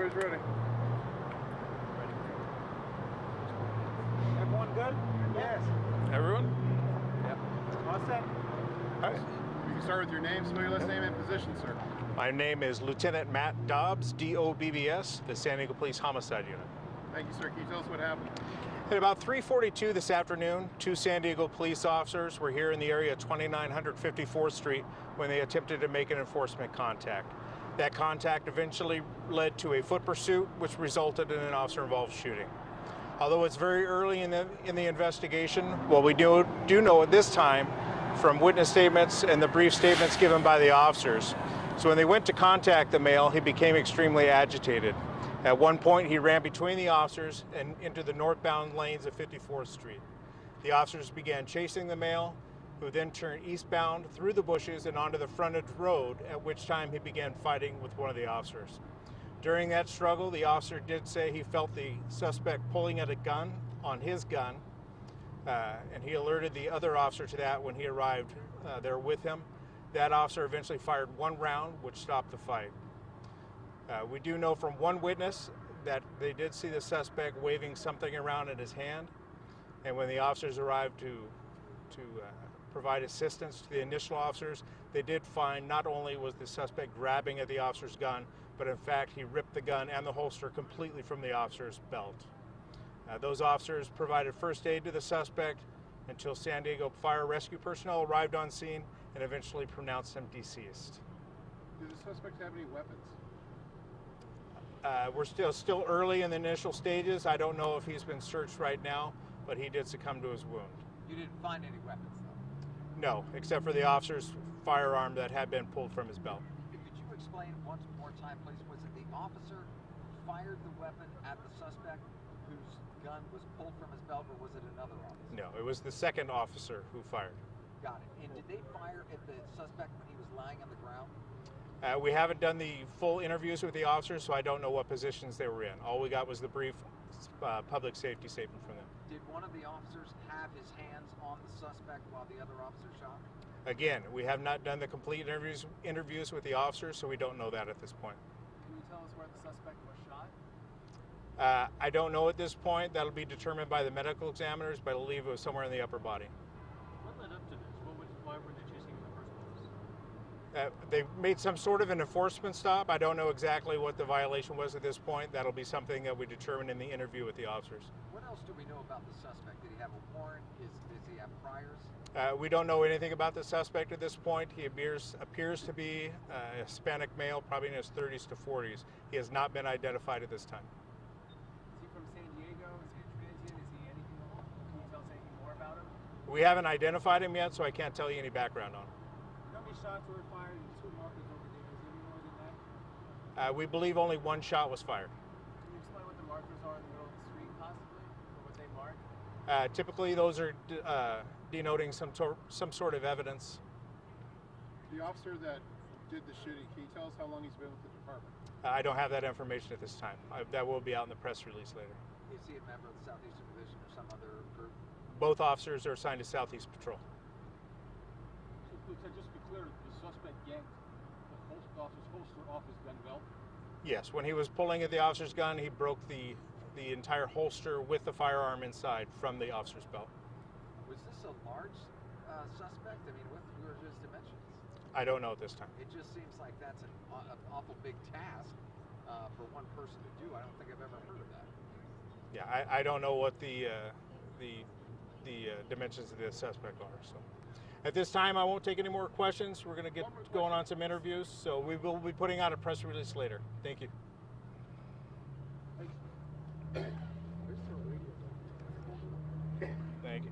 Everybody's ready. Everyone good? Yes. Everyone? Yep. All set? All right. You can start with your name, spell your last name, and position, sir. My name is Lieutenant Matt Dobbs, D-O-B-B-S, the San Diego Police Homicide Unit. Thank you, sir. Can you tell us what happened? At about 3:42 this afternoon, two San Diego police officers were here in the area of 2954th Street when they attempted to make an enforcement contact. That contact eventually led to a foot pursuit, which resulted in an officer-involved shooting. Although it's very early in the investigation, what we do know at this time from witness statements and the brief statements given by the officers. So when they went to contact the male, he became extremely agitated. At one point, he ran between the officers and into the northbound lanes of 54th Street. The officers began chasing the male, who then turned eastbound through the bushes and onto the frontage road, at which time he began fighting with one of the officers. During that struggle, the officer did say he felt the suspect pulling at a gun on his gun, and he alerted the other officer to that when he arrived there with him. That officer eventually fired one round, which stopped the fight. We do know from one witness that they did see the suspect waving something around in his hand, and when the officers arrived to provide assistance to the initial officers, they did find not only was the suspect grabbing at the officer's gun, but in fact he ripped the gun and the holster completely from the officer's belt. Those officers provided first aid to the suspect until San Diego fire rescue personnel arrived on scene and eventually pronounced him deceased. Do the suspects have any weapons? We're still early in the initial stages. I don't know if he's been searched right now, but he did succumb to his wound. You didn't find any weapons, though? No, except for the officer's firearm that had been pulled from his belt. Could you explain once more time, please? Was it the officer who fired the weapon at the suspect whose gun was pulled from his belt, or was it another officer? No, it was the second officer who fired. Got it. And did they fire at the suspect when he was lying on the ground? We haven't done the full interviews with the officers, so I don't know what positions they were in. All we got was the brief public safety statement from them. Did one of the officers have his hands on the suspect while the other officer shot? Again, we have not done the complete interviews with the officers, so we don't know that at this point. Can you tell us where the suspect was shot? I don't know at this point. That'll be determined by the medical examiners, but I believe it was somewhere in the upper body. What led up to this? Why were they chasing him in the first place? They made some sort of an enforcement stop. I don't know exactly what the violation was at this point. That'll be something that we determine in the interview with the officers. What else do we know about the suspect? Did he have a warrant? Does he have priors? We don't know anything about the suspect at this point. He appears to be a Hispanic male, probably in his 30s to 40s. He has not been identified at this time. Is he from San Diego? Is he a transient? Is he anything else? Can you tell us anything more about him? We haven't identified him yet, so I can't tell you any background on him. How many shots were fired and two markers over there? Is there any more than that? We believe only one shot was fired. Can you explain what the markers are in the middle of the street, possibly? Or what they mark? Typically, those are denoting some sort of evidence. The officer that did the shooting, can you tell us how long he's been with the department? I don't have that information at this time. That will be out in the press release later. Is he a member of the Southeastern Division or some other group? Both officers are assigned to Southeast Patrol. So, Lieutenant, just to be clear, the suspect yanked the officer's holster off his gun belt? Yes, when he was pulling at the officer's gun, he broke the entire holster with the firearm inside from the officer's belt. Was this a large suspect? I mean, what were his dimensions? I don't know at this time. It just seems like that's an awful big task for one person to do. I don't think I've ever heard of that. Yeah, I don't know what the dimensions of the suspect are. So, at this time, I won't take any more questions. We're going to get going on some interviews, so we will be putting out a press release later. Thank you. Thank you.